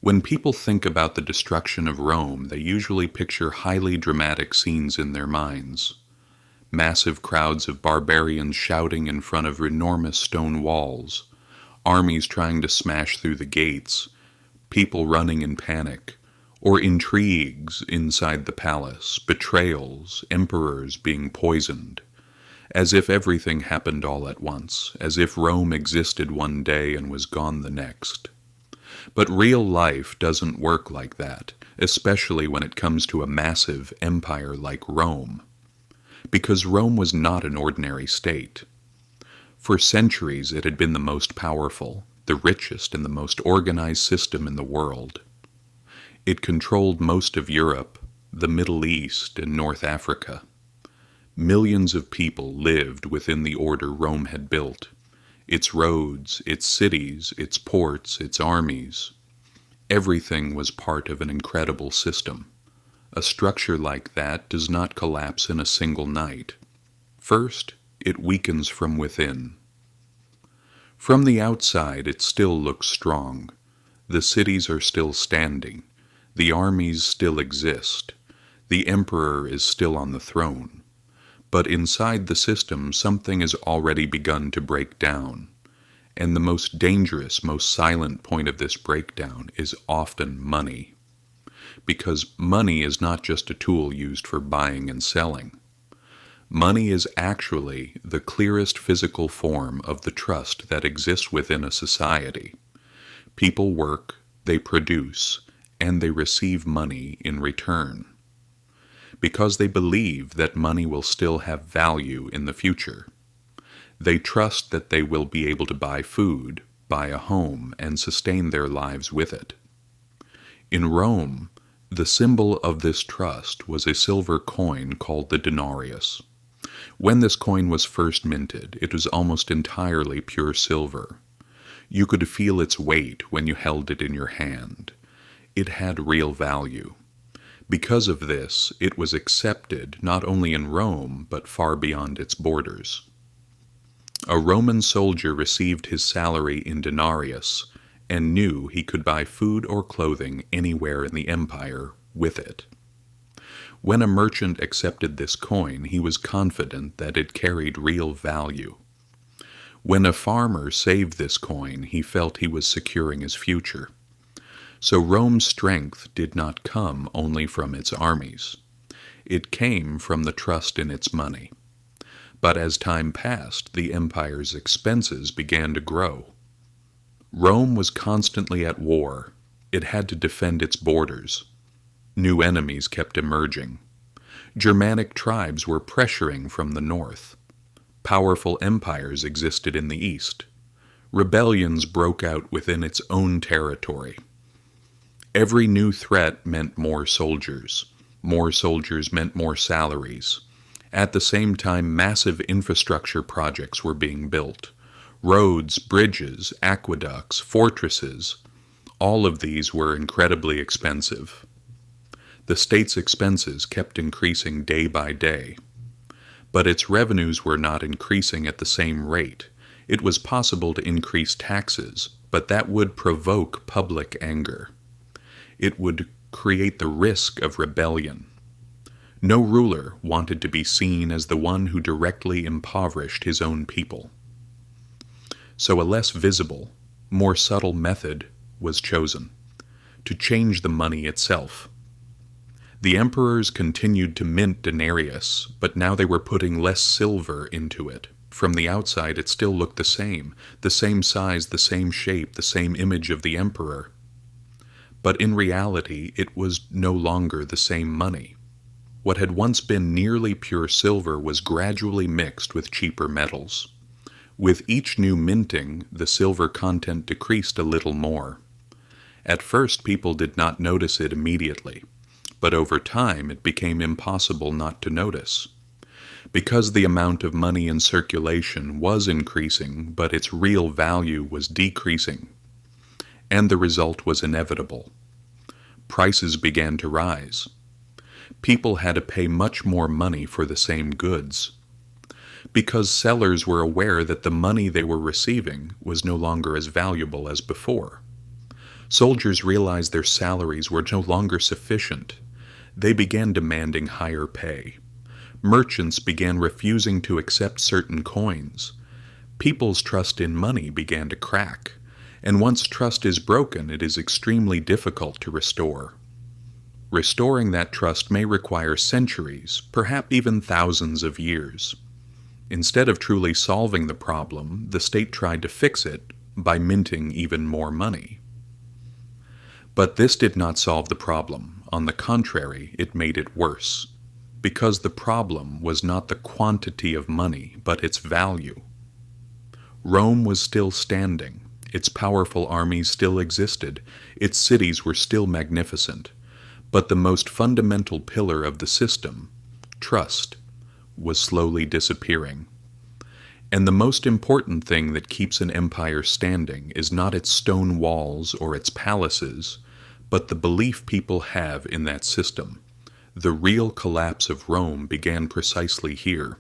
When people think about the destruction of Rome, they usually picture highly dramatic scenes in their minds. Massive crowds of barbarians shouting in front of enormous stone walls, armies trying to smash through the gates, people running in panic, or intrigues inside the palace, betrayals, emperors being poisoned, as if everything happened all at once, as if Rome existed one day and was gone the next. But real life doesn't work like that, especially when it comes to a massive empire like Rome, because Rome was not an ordinary state. For centuries it had been the most powerful, the richest, and the most organized system in the world. It controlled most of Europe, the Middle East, and North Africa. Millions of people lived within the order Rome had built. Its roads, its cities, its ports, its armies. Everything was part of an incredible system. A structure like that does not collapse in a single night. First, it weakens from within. From the outside, it still looks strong. The cities are still standing. The armies still exist. The emperor is still on the throne. But inside the system, something has already begun to break down. And the most dangerous, most silent point of this breakdown is often money. Because money is not just a tool used for buying and selling. Money is actually the clearest physical form of the trust that exists within a society. People work, they produce, and they receive money in return. Because they believe that money will still have value in the future. They trust that they will be able to buy food, buy a home, and sustain their lives with it. In Rome, the symbol of this trust was a silver coin called the denarius. When this coin was first minted, it was almost entirely pure silver. You could feel its weight when you held it in your hand. It had real value. Because of this, it was accepted not only in Rome, but far beyond its borders. A Roman soldier received his salary in denarius and knew he could buy food or clothing anywhere in the empire with it. When a merchant accepted this coin, he was confident that it carried real value. When a farmer saved this coin, he felt he was securing his future. So Rome's strength did not come only from its armies. It came from the trust in its money. But as time passed, the empire's expenses began to grow. Rome was constantly at war. It had to defend its borders. New enemies kept emerging. Germanic tribes were pressuring from the north. Powerful empires existed in the east. Rebellions broke out within its own territory. Every new threat meant more soldiers. More soldiers meant more salaries. At the same time, massive infrastructure projects were being built. Roads, bridges, aqueducts, fortresses, all of these were incredibly expensive. The state's expenses kept increasing day by day. But its revenues were not increasing at the same rate. It was possible to increase taxes, but that would provoke public anger. It would create the risk of rebellion. No ruler wanted to be seen as the one who directly impoverished his own people. So a less visible, more subtle method was chosen, to change the money itself. The emperors continued to mint denarius, but now they were putting less silver into it. From the outside it still looked the same size, the same shape, the same image of the emperor. But in reality it was no longer the same money. What had once been nearly pure silver was gradually mixed with cheaper metals. With each new minting, the silver content decreased a little more. At first, people did not notice it immediately, but over time it became impossible not to notice. Because the amount of money in circulation was increasing, but its real value was decreasing. And the result was inevitable. Prices began to rise. People had to pay much more money for the same goods, because sellers were aware that the money they were receiving was no longer as valuable as before. Soldiers realized their salaries were no longer sufficient. They began demanding higher pay. Merchants began refusing to accept certain coins. People's trust in money began to crack, and once trust is broken, it is extremely difficult to restore. Restoring that trust may require centuries, perhaps even thousands of years. Instead of truly solving the problem, the state tried to fix it by minting even more money. But this did not solve the problem. On the contrary, it made it worse, because the problem was not the quantity of money, but its value. Rome was still standing, its powerful armies still existed, its cities were still magnificent, but the most fundamental pillar of the system, trust, was slowly disappearing. And the most important thing that keeps an empire standing is not its stone walls or its palaces, but the belief people have in that system. The real collapse of Rome began precisely here.